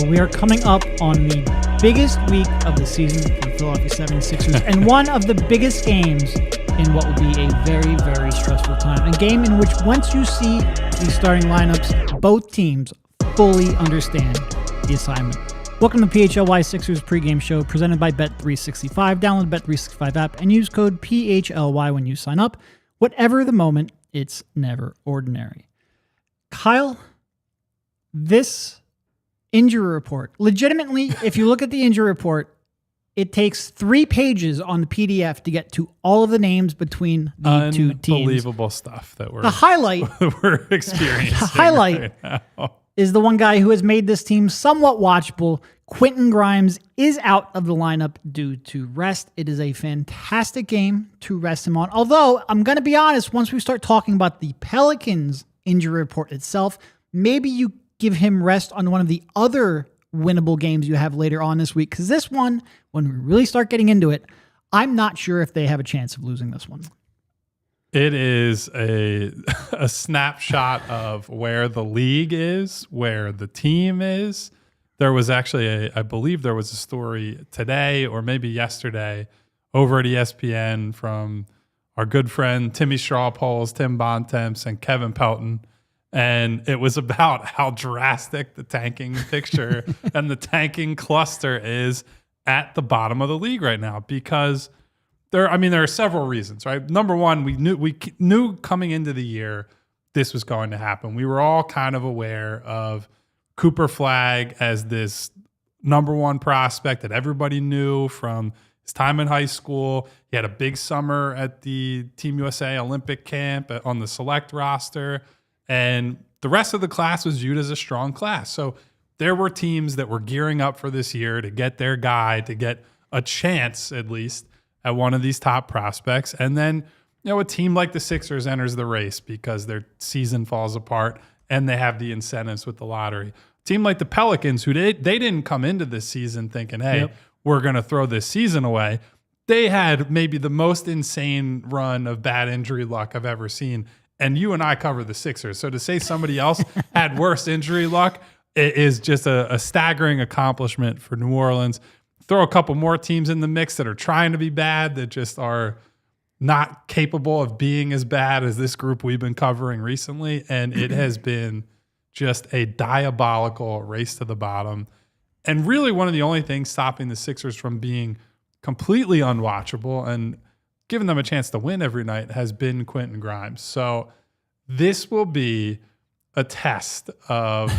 We are coming up on the biggest week of the season for the Philadelphia 76ers and one of the biggest games in what will be a very, very stressful time. A game in which once you see the starting lineups, both teams fully understand the assignment. Welcome to PHLY Sixers pregame show presented by Bet365. Download the Bet365 app and use code PHLY when you sign up. Whatever the moment, it's never ordinary. Kyle, this injury report, legitimately, if you look at the injury report, it takes 3 pages on the PDF to get to all of the names between the two teams. Unbelievable stuff that the highlight we're experiencing. The highlight right now is the one guy who has made this team somewhat watchable. Quentin Grimes is out of the lineup due to rest. It is a fantastic game to rest him on. Although, I'm going to be honest, once we start talking about the Pelicans injury report itself, maybe you give him rest on one of the other winnable games you have later on this week. Because this one, when we really start getting into it, I'm not sure if they have a chance of losing this one. it is a snapshot of where the league is, where the team is. There was actually I believe there was a story today or maybe yesterday over at ESPN from our good friend Timmy Strawpoles, Tim Bontemps, and Kevin Pelton. And it was about how drastic the tanking picture and the tanking cluster is at the bottom of the league right now because there are several reasons, right? Number one, we knew coming into the year this was going to happen. We were all kind of aware of Cooper Flagg as this number one prospect that everybody knew from his time in high school. He had a big summer at the Team USA Olympic camp on the select roster. And the rest of the class was viewed as a strong class. So there were teams that were gearing up for this year to get their guy, to get a chance at least at one of these top prospects. And then, a team like the Sixers enters the race because their season falls apart and they have the incentives with the lottery. A team like the Pelicans, who they didn't come into this season thinking, hey, we're going to throw this season away. They had maybe the most insane run of bad injury luck I've ever seen. And you and I cover the Sixers. So to say somebody else had worse injury luck is just a staggering accomplishment for New Orleans. Throw a couple more teams in the mix that are trying to be bad, that just are not capable of being as bad as this group we've been covering recently. And it has been just a diabolical race to the bottom. And really one of the only things stopping the Sixers from being completely unwatchable and giving them a chance to win every night has been Quentin Grimes. So this will be a test of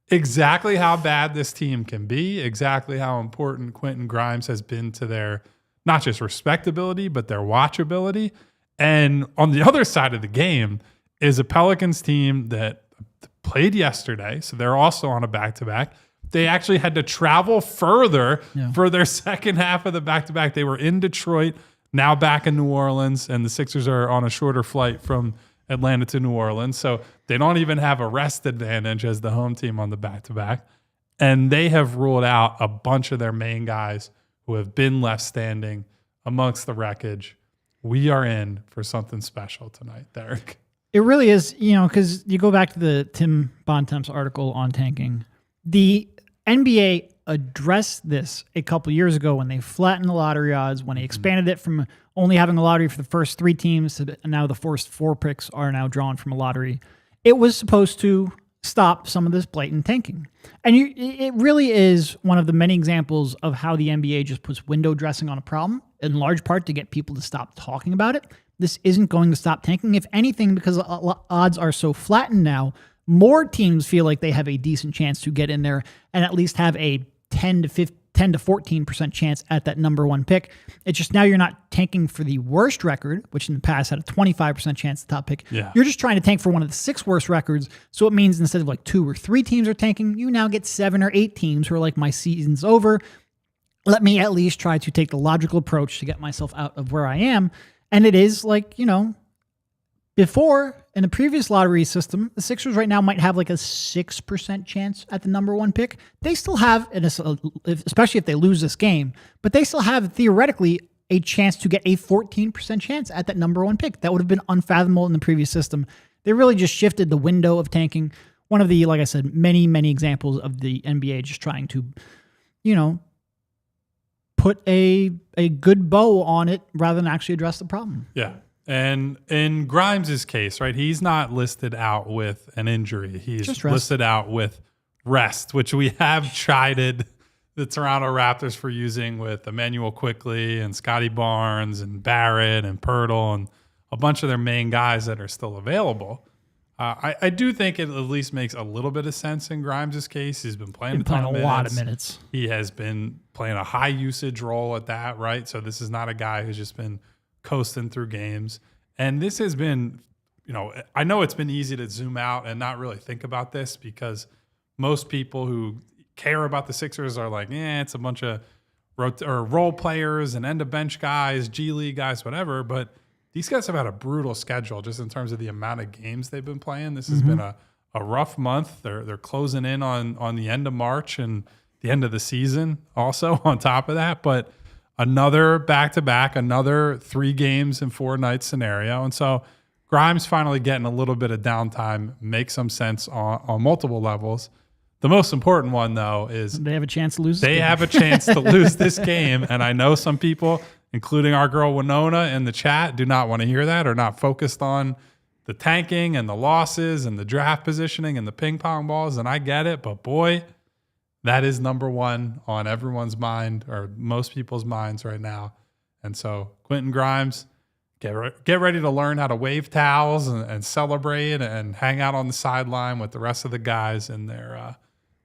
exactly how bad this team can be, exactly how important Quentin Grimes has been to their, not just respectability, but their watchability. And on the other side of the game is a Pelicans team that played yesterday. So they're also on a back-to-back. They actually had to travel further for their second half of the back-to-back. They were in Detroit, now back in New Orleans, and the Sixers are on a shorter flight from Atlanta to New Orleans. So they don't even have a rest advantage as the home team on the back-to-back. And they have ruled out a bunch of their main guys who have been left standing amongst the wreckage. We are in for something special tonight, Derek. It really is, because you go back to the Tim Bontemps article on tanking. The NBA addressed this a couple years ago when they flattened the lottery odds, when they expanded it from only having a lottery for the first 3 teams to now the first 4 picks are now drawn from a lottery. It was supposed to stop some of this blatant tanking. And it really is one of the many examples of how the NBA just puts window dressing on a problem, in large part to get people to stop talking about it. This isn't going to stop tanking. If anything, because odds are so flattened now, more teams feel like they have a decent chance to get in there and at least have a 10 to 14% chance at that number 1 pick. It's just now you're not tanking for the worst record, which in the past had a 25% chance at the top pick. Yeah. You're just trying to tank for one of the 6 worst records. So it means instead of like 2 or 3 teams are tanking, you now get 7 or 8 teams who are like, my season's over. Let me at least try to take the logical approach to get myself out of where I am. And it is like, before, in the previous lottery system, the Sixers right now might have like a 6% chance at the number 1 pick. They still have, especially if they lose this game, but they still have theoretically a chance to get a 14% chance at that number 1 pick. That would have been unfathomable in the previous system. They really just shifted the window of tanking. one of the, like I said, many, many examples of the NBA just trying to, put a good bow on it rather than actually address the problem. Yeah. And in Grimes' case, right, he's not listed out with an injury. He's listed out with rest, which we have chided the Toronto Raptors for using with Emmanuel Quickley and Scotty Barnes and Barrett and Pirtle and a bunch of their main guys that are still available. I do think it at least makes a little bit of sense in Grimes' case. He's been playing a lot of minutes. He has been playing a high usage role at that, right? So this is not a guy who's just been coasting through games. And this has been, I know it's been easy to zoom out and not really think about this because most people who care about the Sixers are like, it's a bunch of role players and end of bench guys, G League guys, whatever. But these guys have had a brutal schedule just in terms of the amount of games they've been playing. This has been a rough month. They're closing in on the end of March and the end of the season also on top of that. But another back-to-back, another 3 games in 4 nights scenario. And so Grimes finally getting a little bit of downtime makes some sense on multiple levels. The most important one, though, is they have a chance to lose. They have a chance to lose this game. And I know some people, including our girl Winona in the chat, do not want to hear that or not focused on the tanking and the losses and the draft positioning and the ping pong balls. And I get it. But boy, that is number one on everyone's mind or most people's minds right now. And so Quentin Grimes, get ready to learn how to wave towels and celebrate and hang out on the sideline with the rest of the guys in their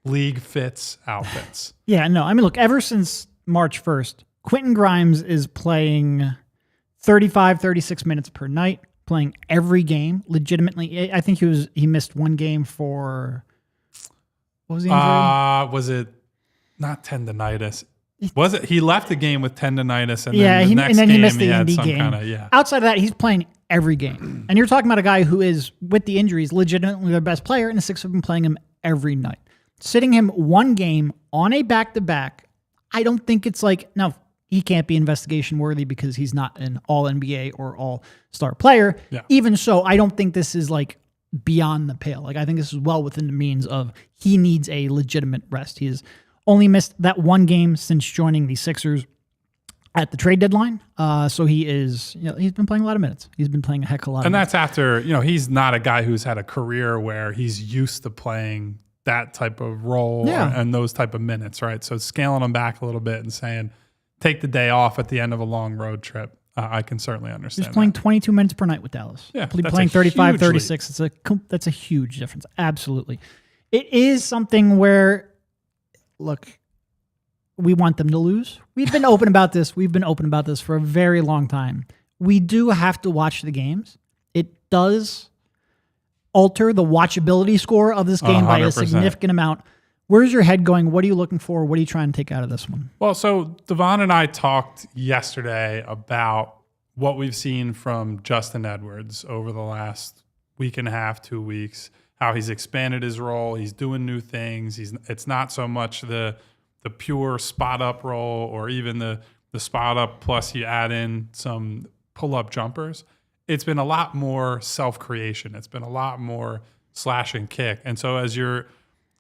league fits outfits. Yeah, no, I mean, look, ever since March 1st, Quentin Grimes is playing 35, 36 minutes per night, playing every game legitimately. I think he missed one game for, what was the injury? Was it not tendonitis? Was it? He left the game with tendonitis, and then he missed the Indy game. Kinda. Outside of that, he's playing every game. And you're talking about a guy who is, with the injuries, legitimately their best player, and the Sixers have been playing him every night. Sitting him one game on a back-to-back, I don't think it's like, no, he can't be investigation worthy because he's not an all-NBA or all-star player. Yeah. Even so, I don't think this is like beyond the pale. Like, I think this is well within the means of he needs a legitimate rest. He has only missed that one game since joining the Sixers at the trade deadline. So he is, he's been playing a lot of minutes. He's been playing a heck of a lot. And that's after, he's not a guy who's had a career where he's used to playing that type of role and those type of minutes, right? So scaling them back a little bit and saying, take the day off at the end of a long road trip. I can certainly understand. He's playing 22 minutes per night with Dallas. Yeah, playing 35, 36. That's a huge difference. Absolutely. It is something where, look, we want them to lose. We've been open about this. We've been open about this for a very long time. We do have to watch the games. It does alter the watchability score of this game 100%. By a significant amount. Where's your head going? What are you looking for? What are you trying to take out of this one? Well, so Devon and I talked yesterday about what we've seen from Justin Edwards over the last week and a half, 2 weeks, how he's expanded his role. He's doing new things. It's not so much the pure spot up role or even the spot up plus you add in some pull up jumpers. It's been a lot more self-creation. It's been a lot more slash and kick. And so as you're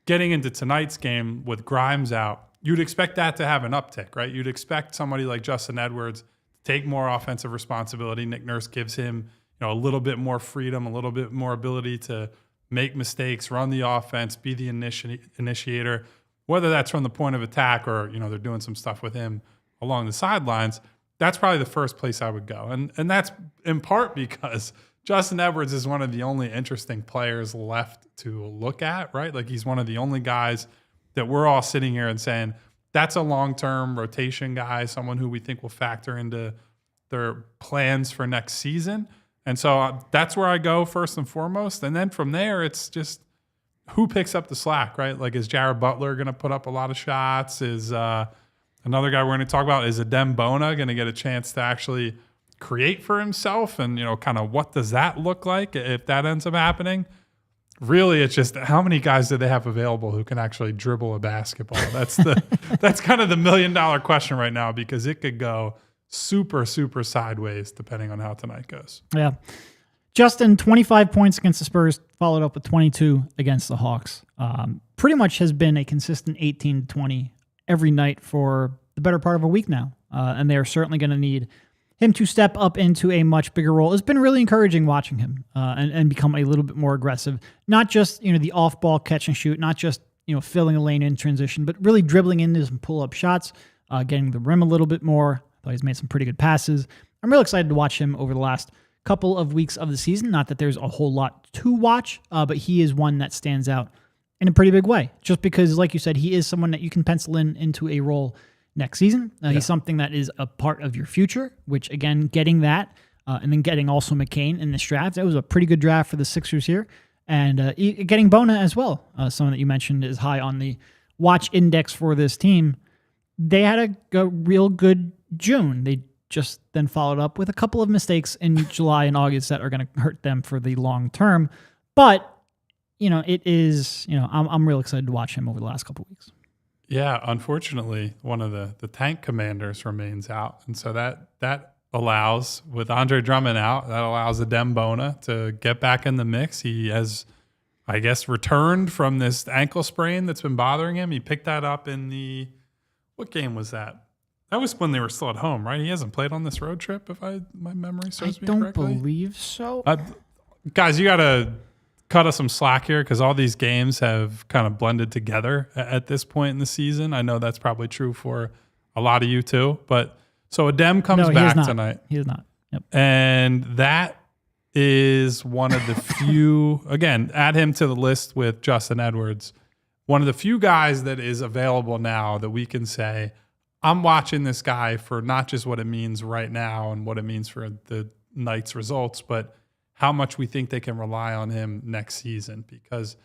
getting into tonight's game with Grimes out, you'd expect that to have an uptick, right? You'd expect somebody like Justin Edwards to take more offensive responsibility. Nick Nurse gives him, a little bit more freedom, a little bit more ability to make mistakes, run the offense, be the initiator, whether that's from the point of attack or, they're doing some stuff with him along the sidelines. That's probably the first place I would go. And that's in part because Justin Edwards is one of the only interesting players left to look at, right? Like he's one of the only guys that we're all sitting here and saying, that's a long-term rotation guy, someone who we think will factor into their plans for next season. And so that's where I go first and foremost. And then from there, it's just who picks up the slack, right? Like is Jared Butler going to put up a lot of shots? Is another guy we're going to talk about, is Bona going to get a chance to actually create for himself? And, kind of what does that look like if that ends up happening? Really, it's just how many guys do they have available who can actually dribble a basketball? That's kind of the $1 million question right now because it could go super, super sideways depending on how tonight goes. Yeah. Justin, 25 points against the Spurs, followed up with 22 against the Hawks. Pretty much has been a consistent 18 to 20 every night for the better part of a week now. And they are certainly going to need him to step up into a much bigger role. It's been really encouraging watching him and become a little bit more aggressive. Not just, the off-ball catch and shoot, not just, filling a lane in transition, but really dribbling into some pull-up shots, getting the rim a little bit more. I thought he's made some pretty good passes. I'm real excited to watch him over the last couple of weeks of the season. Not that there's a whole lot to watch, but he is one that stands out in a pretty big way. Just because, like you said, he is someone that you can pencil into a role next season. He's something that is a part of your future, which, again, getting that and then getting also McCain in this draft, that was a pretty good draft for the Sixers here. And getting Bona as well, someone that you mentioned is high on the watch index for this team. They had a real good June. They just then followed up with a couple of mistakes in July and August that are going to hurt them for the long term. But, it is, I'm real excited to watch him over the last couple of weeks. Yeah, unfortunately, one of the tank commanders remains out. And so that allows, with Andre Drummond out, that allows Adem Bona to get back in the mix. He has, I guess, returned from this ankle sprain that's been bothering him. He picked that up in what game was that? That was when they were still at home, right? He hasn't played on this road trip, if my memory serves me correctly. I don't believe so. Guys, you got to cut us some slack here because all these games have kind of blended together at this point in the season. I know that's probably true for a lot of you too. But so Adem comes back tonight. He is not. Yep. And that is one of the few, again, add him to the list with Justin Edwards, one of the few guys that is available now that we can say, I'm watching this guy for not just what it means right now and what it means for the night's results, but how much we think they can rely on him next season, because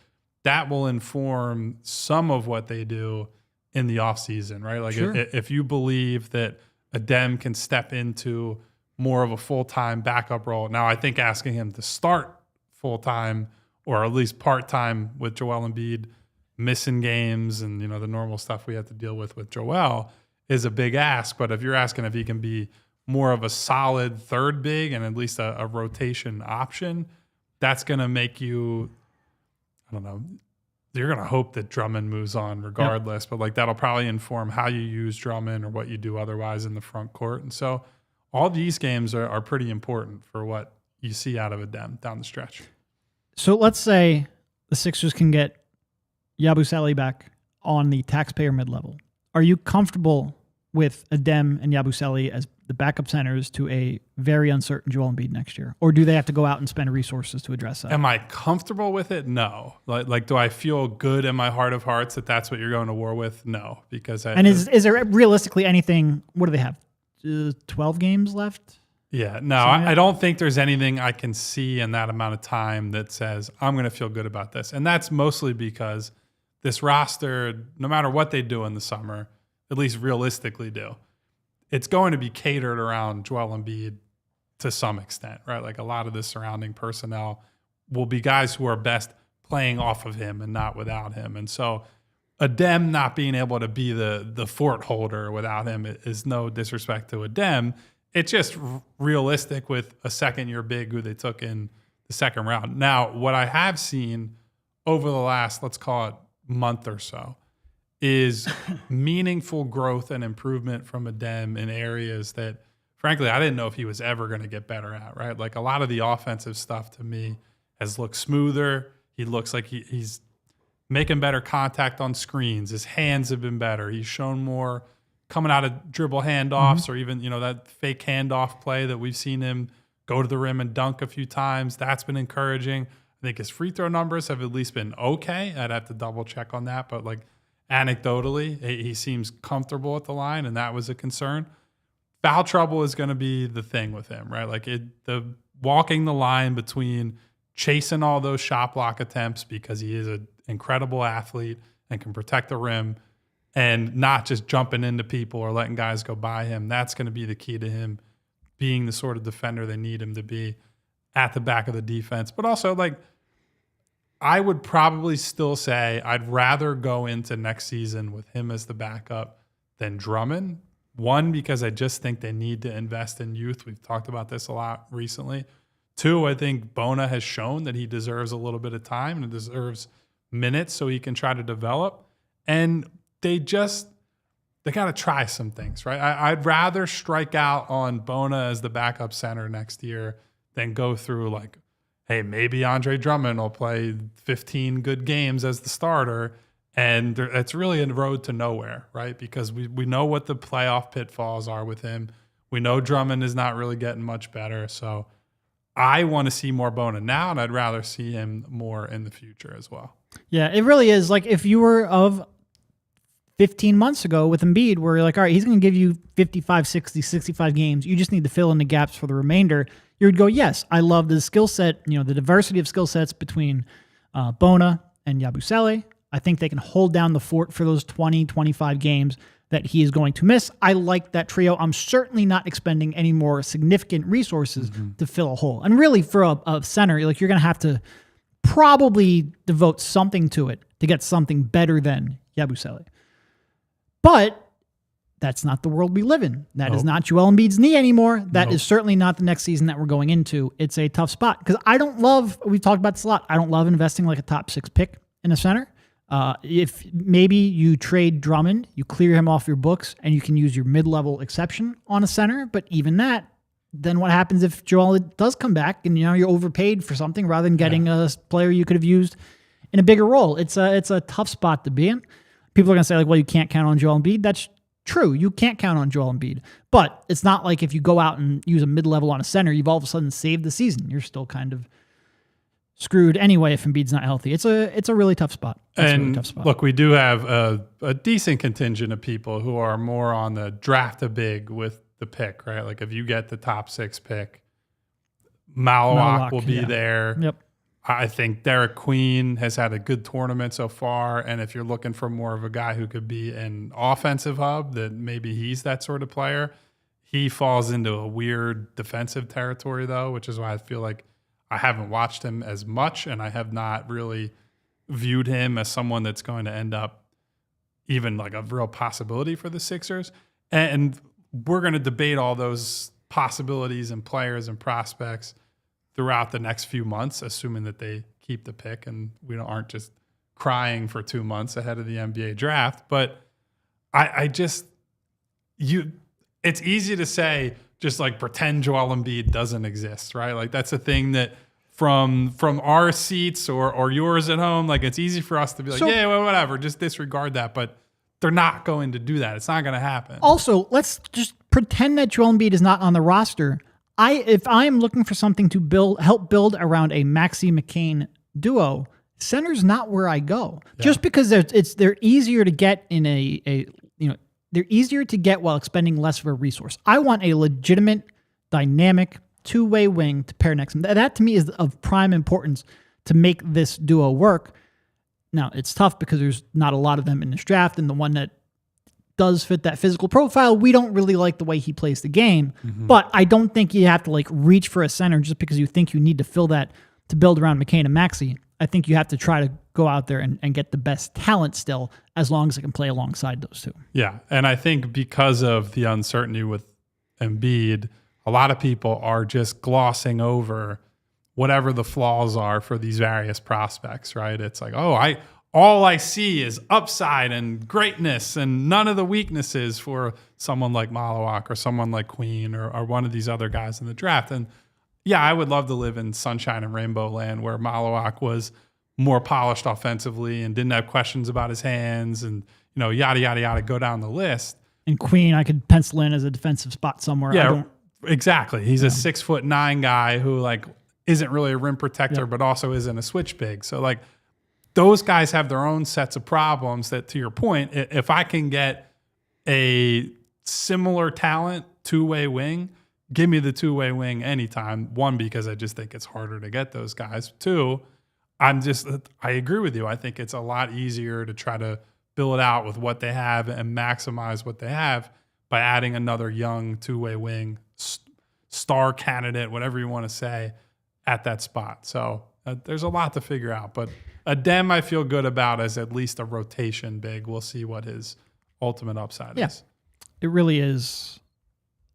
that will inform some of what they do in the offseason, right? Like sure. If you believe that Adem can step into more of a full-time backup role. Now, I think asking him to start full-time or at least part-time with Joel Embiid missing games and, the normal stuff we have to deal with Joel is a big ask. But if you're asking if he can be more of a solid third big and at least a rotation option, that's going to make you, I don't know, you're going to hope that Drummond moves on regardless, but like that'll probably inform how you use Drummond or what you do otherwise in the front court. And so all these games are pretty important for what you see out of Adem down the stretch. So let's say the Sixers can get Yabusele back on the taxpayer mid-level. Are you comfortable with Adem and Yabusele as the backup centers to a very uncertain Joel Embiid next year? Or do they have to go out and spend resources to address that? Am I comfortable with it? No. Like do I feel good in my heart of hearts that that's what you're going to war with? No. Because is there realistically anything, what do they have, 12 games left? Yeah, no, I don't think there's anything I can see in that amount of time that says I'm going to feel good about this. And that's mostly because this roster, no matter what they do in the summer, at least realistically do, it's going to be catered around Joel Embiid to some extent, right? Like a lot of the surrounding personnel will be guys who are best playing off of him and not without him. And so Adem not being able to be the fort holder without him is no disrespect to Adem. It's just realistic with a second-year big who they took in the second round. Now, what I have seen over the last, let's call it month or so, is meaningful growth and improvement from Adem in areas that, frankly, I didn't know if he was ever going to get better at, right? Like a lot of the offensive stuff to me has looked smoother. He looks like he's making better contact on screens. His hands have been better. He's shown more coming out of dribble handoffs or even, that fake handoff play that we've seen him go to the rim and dunk a few times. That's been encouraging. I think his free throw numbers have at least been okay. I'd have to double check on that, but like anecdotally, he seems comfortable at the line, and that was a concern. Foul trouble is going to be the thing with him, right? Like the walking the line between chasing all those shot block attempts because he is an incredible athlete and can protect the rim, and not just jumping into people or letting guys go by him. That's going to be the key to him being the sort of defender they need him to be at the back of the defense. But also, like, I would probably still say I'd rather go into next season with him as the backup than Drummond. One, because I just think they need to invest in youth. We've talked about this a lot recently. 2, I think Bona has shown that he deserves a little bit of time and deserves minutes so he can try to develop. And they got to try some things, right? I'd rather strike out on Bona as the backup center next year than go through like, hey, maybe Andre Drummond will play 15 good games as the starter. And it's really a road to nowhere, right? Because we know what the playoff pitfalls are with him. We know Drummond is not really getting much better. So I want to see more Bona now, and I'd rather see him more in the future as well. Yeah, it really is. Like if you were of 15 months ago with Embiid, where you're like, all right, he's going to give you 55, 60, 65 games. You just need to fill in the gaps for the remainder. You would go, yes, I love the skill set, the diversity of skill sets between Bona and Yabusele. I think they can hold down the fort for those 20, 25 games that he is going to miss. I like that trio. I'm certainly not expending any more significant resources to fill a hole. And really for a center, like you're going to have to probably devote something to it to get something better than Yabusele. But that's not the world we live in. That is not Joel Embiid's knee anymore. That is certainly not the next season that we're going into. It's a tough spot because we've talked about this a lot, I don't love investing like a top 6 pick in a center. If maybe you trade Drummond, you clear him off your books, and you can use your mid-level exception on a center. But even that, then what happens if Joel does come back and you're overpaid for something rather than getting a player you could have used in a bigger role? It's a tough spot to be in. People are going to say like, well, you can't count on Joel Embiid. That's true. You can't count on Joel Embiid, but it's not like if you go out and use a mid-level on a center, you've all of a sudden saved the season. You're still kind of screwed anyway if Embiid's not healthy. It's a really tough spot. Look, we do have a decent contingent of people who are more on the draft a big with the pick, right? Like if you get the top 6 pick, Malawak will be there. Yep. I think Derek Queen has had a good tournament so far, and if you're looking for more of a guy who could be an offensive hub, that maybe he's that sort of player. He falls into a weird defensive territory though, which is why I feel like I haven't watched him as much, and I have not really viewed him as someone that's going to end up even like a real possibility for the Sixers. And we're going to debate all those possibilities and players and prospects throughout the next few months, assuming that they keep the pick and we aren't just crying for 2 months ahead of the NBA draft. But it's easy to say, just like pretend Joel Embiid doesn't exist, right? Like that's a thing that from our seats or yours at home, like it's easy for us to be like, yeah, well, whatever, just disregard that. But they're not going to do that. It's not going to happen. Also, let's just pretend that Joel Embiid is not on the roster. If I'm looking for something to help build around a Maxey McCain duo, center's not where I go. Yeah. Just because they're easier to get in they're easier to get while expending less of a resource. I want a legitimate, dynamic, two-way wing to pair next to him. That to me is of prime importance to make this duo work. Now, it's tough because there's not a lot of them in this draft, and the one that does fit that physical profile, we don't really like the way he plays the game. Mm-hmm. But I don't think you have to like reach for a center just because you think you need to fill that to build around McCain and Maxey. I think you have to try to go out there and get the best talent still, as long as it can play alongside those two. Yeah, and I think because of the uncertainty with Embiid, a lot of people are just glossing over whatever the flaws are for these various prospects, right? It's like, all I see is upside and greatness and none of the weaknesses for someone like Malawak or someone like Queen or one of these other guys in the draft. And yeah, I would love to live in sunshine and rainbow land where Malawak was more polished offensively and didn't have questions about his hands and, yada, yada, yada, go down the list. And Queen, I could pencil in as a defensive spot somewhere. Yeah, exactly. He's a 6'9" guy who like isn't really a rim protector, but also isn't a switch big. So like those guys have their own sets of problems that, to your point, if I can get a similar talent two-way wing, give me the two-way wing anytime. One, because I just think it's harder to get those guys. Two, I agree with you. I think it's a lot easier to try to build it out with what they have and maximize what they have by adding another young two-way wing, star candidate, whatever you want to say, at that spot. So there's a lot to figure out. But Adem I feel good about as at least a rotation big. We'll see what his ultimate upside is. It really is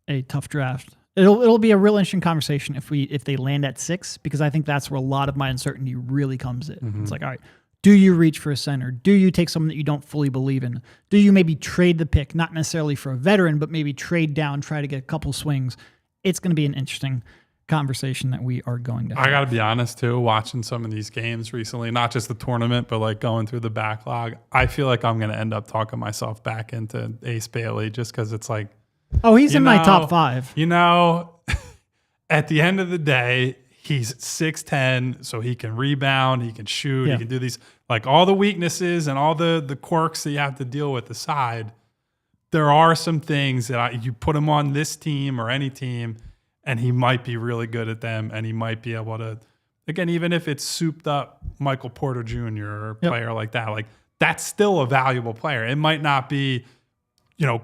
a tough draft. It'll be a real interesting conversation if they land at 6, because I think that's where a lot of my uncertainty really comes in. It's like, all right, do you reach for a center? Do you take someone that you don't fully believe in? Do you maybe trade the pick, not necessarily for a veteran, but maybe trade down, try to get a couple swings? It's going to be an interesting conversation that we are going to have. I got to be honest too, watching some of these games recently, not just the tournament, but like going through the backlog, I feel like I'm going to end up talking myself back into Ace Bailey just because it's like, oh, he's in my top 5. You know, at the end of the day, he's 6'10", so he can rebound, he can shoot, he can do these, like all the weaknesses and all the quirks that you have to deal with aside. There are some things that you put him on this team or any team, and he might be really good at them, and he might be able to, again, even if it's souped up Michael Porter Jr. or a player like that, like that's still a valuable player. It might not be,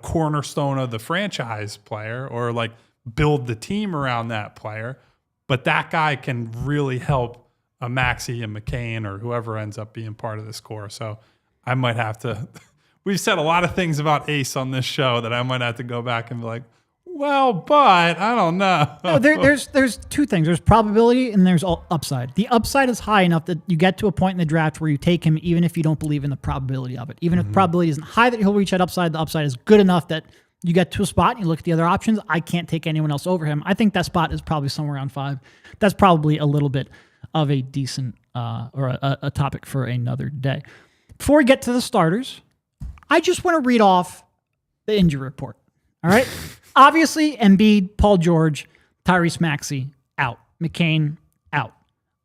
cornerstone of the franchise player or like build the team around that player, but that guy can really help a Maxey and McCain or whoever ends up being part of this core. So I might have to, we've said a lot of things about Ace on this show that I might have to go back and be like, well, but I don't know. No, there's two things. There's probability and there's upside. The upside is high enough that you get to a point in the draft where you take him even if you don't believe in the probability of it. Even if the probability isn't high that he'll reach that upside, the upside is good enough that you get to a spot and you look at the other options. I can't take anyone else over him. I think that spot is probably somewhere around 5. That's probably a little bit of a decent or a topic for another day. Before we get to the starters, I just want to read off the injury report. All right? Obviously, Embiid, Paul George, Tyrese Maxey, out. McCain, out.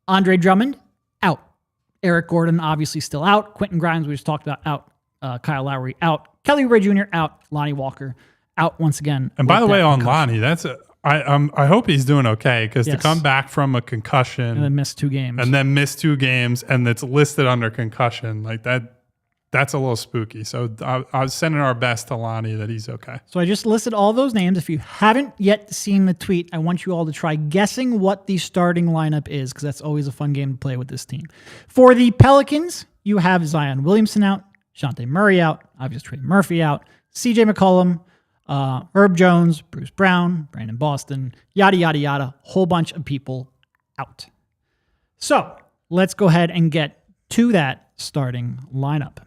Andre Drummond, out. Eric Gordon, obviously still out. Quentin Grimes, we just talked about, out. Kyle Lowry, out. Kelly Oubre Jr., out. Lonnie Walker, out once again. And by the way, on Lonnie, I hope he's doing okay, because to come back from a concussion and then miss 2 games. And it's listed under concussion, like that's a little spooky. So I was sending our best to Lonnie that he's okay. So I just listed all those names. If you haven't yet seen the tweet, I want you all to try guessing what the starting lineup is, because that's always a fun game to play with this team. For the Pelicans, you have Zion Williamson out, Shantae Murray out, obviously Trey Murphy out, CJ McCollum, Herb Jones, Bruce Brown, Brandon Boston, yada, yada, yada. Whole bunch of people out. So let's go ahead and get to that starting lineup.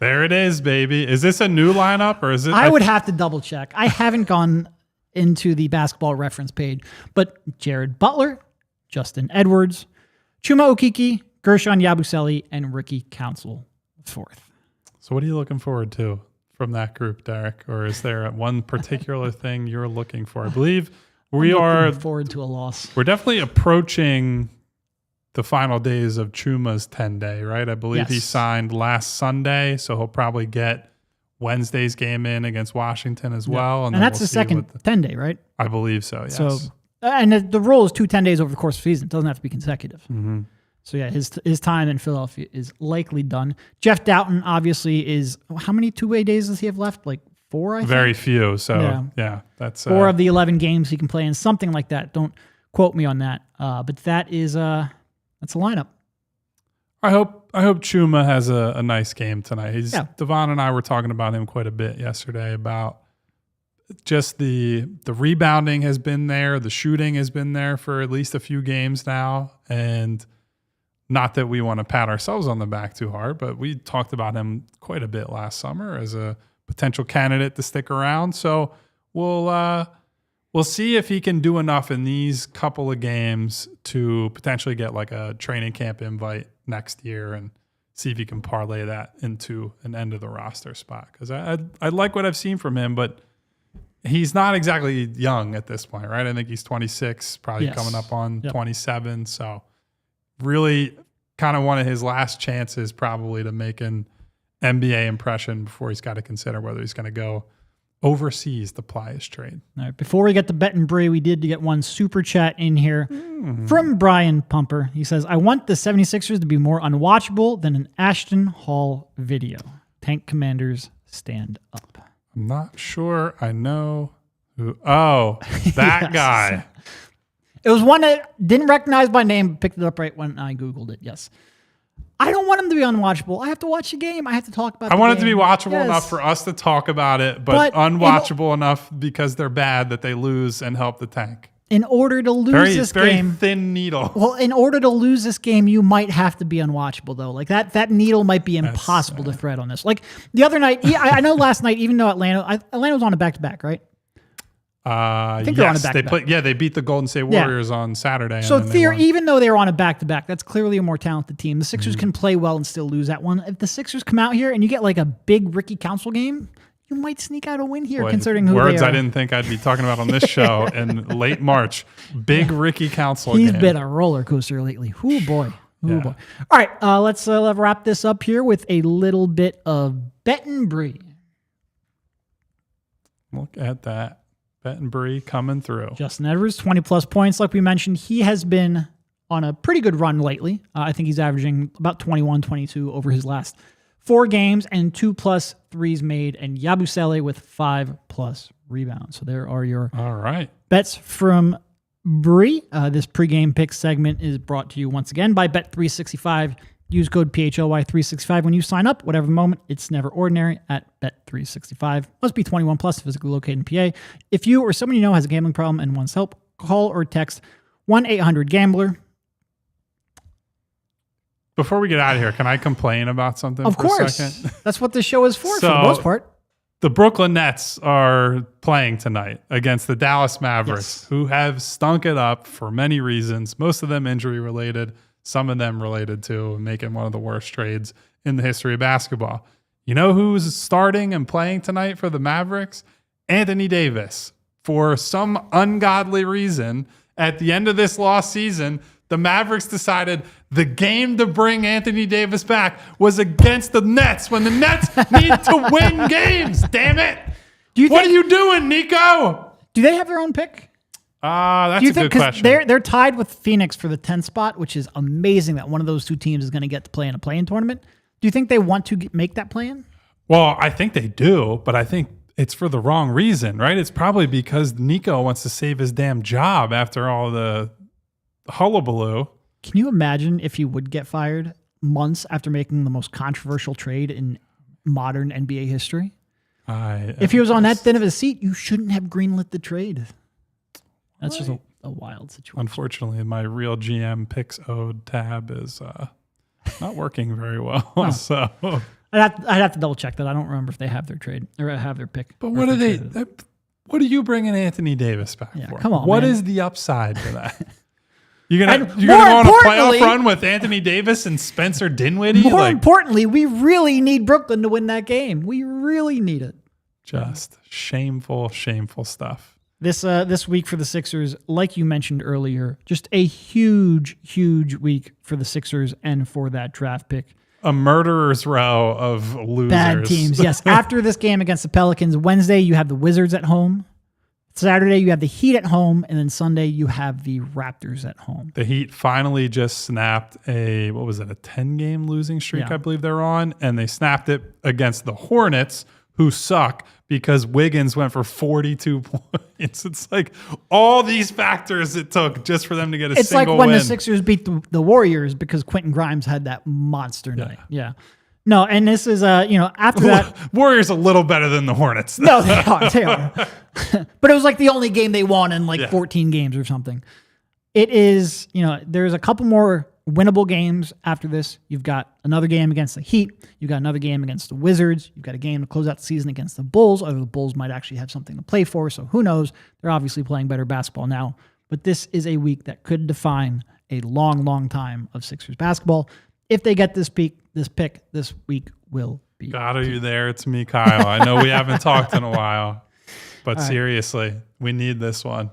There it is, baby. Is this a new lineup or is it? I would have to double check. I haven't gone into the basketball reference page, but Jared Butler, Justin Edwards, Chuma Okeke, Gershon Yabusele, and Ricky Council fourth. So what are you looking forward to from that group, Derek? Or is there one particular thing you're looking for? I believe we are looking forward to a loss. We're definitely approaching the final days of Chuma's 10-day, right? I believe he signed last Sunday, so he'll probably get Wednesday's game in against Washington as well. And that's the second 10-day, right? I believe so, yes. So, and the rule is 2 10 days over the course of the season. It doesn't have to be consecutive. Mm-hmm. So, yeah, his time in Philadelphia is likely done. Jeff Doughton, obviously, is... How many 2-way days does he have left? Like 4, I think? Very few. So, yeah that's... 4 of the 11 games he can play in, something like that. Don't quote me on that. But that is... That's a lineup. I hope Chuma has a nice game tonight. Devon and I were talking about him quite a bit yesterday about just the rebounding has been there, the shooting has been there for at least a few games now, and not that we want to pat ourselves on the back too hard, but we talked about him quite a bit last summer as a potential candidate to stick around. So we'll see if he can do enough in these couple of games to potentially get like a training camp invite next year and see if he can parlay that into an end of the roster spot. Because I like what I've seen from him, but he's not exactly young at this point, right? I think he's 26, probably coming up on 27. So really kind of one of his last chances probably to make an NBA impression before he's got to consider whether he's going to go overseas to ply his trade. All right, before we get to Bet and Bree, we did get one super chat in here from Brian Pumper. He says, I want the 76ers to be more unwatchable than an Ashton Hall video. Tank Commanders stand up. I'm not sure I know who. Oh, that guy. It was one that didn't recognize by name, but picked it up right when I Googled it. Yes. I don't want them to be unwatchable. I have to watch the game. I have to talk about I the want game. it to be watchable enough for us to talk about it, but unwatchable enough because they're bad that they lose and help the tank. In order to lose this game, very thin needle. Well, in order to lose this game, you might have to be unwatchable though. Like that needle might be impossible to thread on this. Like the other night, I know last night, even though Atlanta was on a back-to-back, right? I think they're on a back-to-back. They beat the Golden State Warriors on Saturday. So even though they were on a back-to-back, that's clearly a more talented team. The Sixers can play well and still lose that one. If the Sixers come out here and you get like a big Ricky Council game, you might sneak out a win here, considering who they are. Words I didn't think I'd be talking about on this show in late March. Big Ricky Council game. He's been a roller coaster lately. Ooh, boy. Ooh, boy. All right, let's wrap this up here with a little bit of Bet and Bree. Look at that. Bet and Bree coming through. Justin Edwards, 20-plus points. Like we mentioned, he has been on a pretty good run lately. I think he's averaging about 21, 22 over his last 4 games and 2+ threes made, and Yabusele with 5+ rebounds. So there are your bets from Bree. This pregame pick segment is brought to you once again by Bet365. Use code PHLY365 when you sign up. Whatever the moment, it's never ordinary at Bet365. Must be 21 plus, physically located in PA. If you or someone you know has a gambling problem and wants help, call or text 1-800-GAMBLER. Before we get out of here, can I complain about something of for course. a second? That's what this show is for the most part. The Brooklyn Nets are playing tonight against the Dallas Mavericks, who have stunk it up for many reasons, most of them injury-related, some of them related to making one of the worst trades in the history of basketball. You know who's starting and playing tonight for the Mavericks? Anthony Davis. For some ungodly reason, at the end of this lost season, the Mavericks decided the game to bring Anthony Davis back was against the Nets when the Nets need to win games. Damn it. What are you doing, Nico? Do they have their own pick? That's a good question. They're tied with Phoenix for the 10th spot, which is amazing that one of those two teams is going to get to play in a play-in tournament. Do you think they want to make that play-in? Well, I think they do, but I think it's for the wrong reason, right? It's probably because Nico wants to save his damn job after all the hullabaloo. Can you imagine if he would get fired months after making the most controversial trade in modern NBA history? If he was on that thin of a seat, you shouldn't have greenlit the trade. That's just a wild situation. Unfortunately, my Real GM Picks Ode tab is not working very well. Oh. So I'd have to double check that. I don't remember if they have their trade or have their pick. But what are they? What are you bringing Anthony Davis back for? Come on, What man. is the upside to that? You're gonna go on a playoff run with Anthony Davis and Spencer Dinwiddie? More importantly, we really need Brooklyn to win that game. We really need it. Just shameful stuff. This week for the Sixers, like you mentioned earlier, just a huge week for the Sixers and for that draft pick. A murderer's row of losers. Bad teams, yes. After this game against the Pelicans, Wednesday you have the Wizards at home. Saturday, you have the Heat at home, and then Sunday, you have the Raptors at home. The Heat finally just snapped a 10-game losing streak, I believe they're on, and they snapped it against the Hornets, who suck because Wiggins went for 42 points. It's like all these factors it took just for them to get a single win. It's like when the Sixers beat the Warriors because Quentin Grimes had that monster night. Yeah. No, and this is, after that. Warriors a little better than the Hornets. No, they are. But it was like the only game they won in 14 games or something. It is, there's a couple more winnable games after this. You've got another game against the Heat. You've got another game against the Wizards. You've got a game to close out the season against the Bulls, although the Bulls might actually have something to play for, so who knows? They're obviously playing better basketball now. But this is a week that could define a long time of Sixers basketball. If they get this pick this week will be. God, are you there? It's me, Kyle. I know we haven't talked in a while, but seriously, we need this one.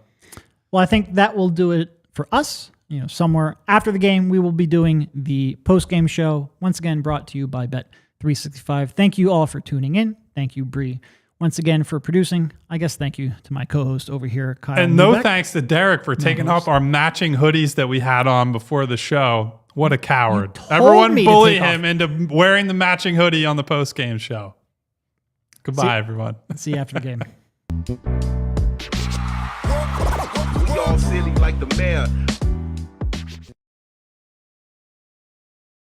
Well, I think that will do it for us. Somewhere after the game, we will be doing the post-game show. Once again, brought to you by Bet365. Thank you all for tuning in. Thank you, Bree, once again for producing. I guess thank you to my co-host over here, Kyle. And no thanks to Derek for taking up our matching hoodies that we had on before the show. What a coward. Everyone bully him into wearing the matching hoodie on the post-game show. Goodbye, everyone. See you after the game. We all silly like the mayor.